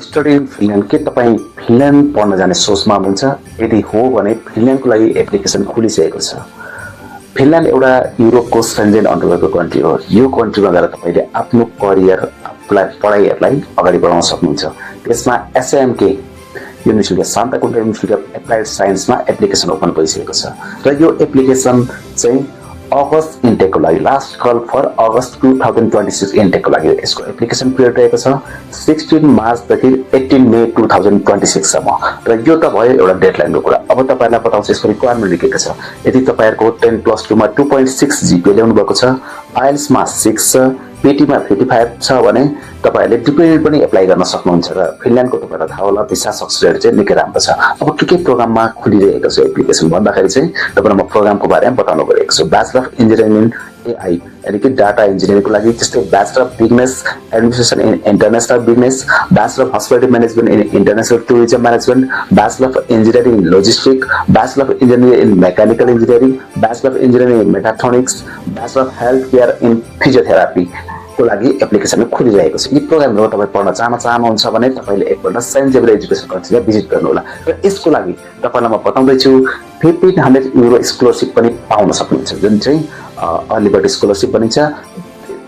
Study in Finland के तपाईँ Finland पढ्न जाने सोचमा हुनुहुन्छ? यदि हो भने फिनल्यान्डको लागि एप्लिकेसन खुलिसकेको छ। फिनल्यान्ड एउटा युरोपको सेन्जेन अन्तर्गतको कन्ट्री हो। यो कन्ट्रीमा गएर तपाईँले आफ्नो करियर पढाइहरूलाई अगाडि बढाउन सक्नुहुन्छ। त्यसमा SMK university of Santa Cruz university of applied साइन्समा एप्लिकेसन ओपन भइसकेको छ र यो एप्लिकेसन चाहिँ अगस्त इन्टेकको लागि लास्ट कल फर अगस्त 2026 इन्टेकको लागि यसको एप्लिकेसन पिरियड रहेको छ 16 मार्चदेखि 18 मे 2026 सम्म र यो त भयो एउटा डेडलाइनको कुरा। अब तपाईहरुलाई बताउँछु यसको रिक्वायरमेन्ट के छ। यदि तपाईहरुको 10+2 मा 2.6 जीपीए ल्याउनु भएको छ, आइएल्स मा 6 छ, पीटी मा 55 छ भने तपाईहरुले डिपेन्डेन्ट पनि एप्लाई गर्न सक्नुहुन्छ र फिनल्यान्डको तपाईहरुलाई थाहा होला भिसा सक्सेस रेट चाहिँ निकै राम्रो छ। अब के प्रोग्राममा खुलिरहेको छ एप्लिकेसन भन्दाखेरि चाहिँ तपाईहरुलाई म प्रोग्रामको बारेमा बताउन गएको छु। Bachelor of engineering in AI यानी कि डाटा इन्जिनियरिङको लागि त्यस्तै bachelor of business administration in international business, bachelor of hospital management in international tourism management, bachelor of engineering in logistic, bachelor of engineering in mechanical engineering, bachelor of engineering in mechatronics, bachelor of health care in physiotherapy को लागि application खुलिरहेको छ। यी प्रोग्रामहरु तपाई पढ्न चाहनुहुन्छ भने तपाईले एकपल्ट सेन्ट जेभियर एजुकेसन कन्ट्रीमा भिजिट गर्नु होला र यसको लागि तपाईलाई म बताउँदै छु 1500 युरो स्कलरशिप पनि पाउन सक्नुहुन्छ जुन चाहिँ अर्ली बर्ड स्कलरशिप भनिन्छ।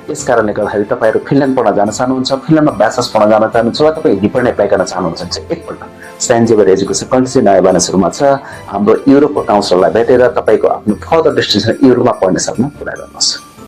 यस कारणले गर्दाखेरि तपाईहरु फिनल्यान्ड पढ्न जान चाहनुहुन्छ, फिनल्यान्डमा ब्याचलर्स पढ्न जान चाहनुहुन्छ वा तपाई हिपन एप्लाई गर्न चाहनुहुन्छ भने एकपल्ट सेन्ट जेभियर एजुकेसन कन्ट्री नयाँ बानेश्वरमा छ। हाम्रो युरोपको काउन्सिलरलाई भेटेर तपाईको आफ्नो फर्दर डेस्टिनेसन युरोपमा पढ्न सक्ने कुरा गर्नुहोस्।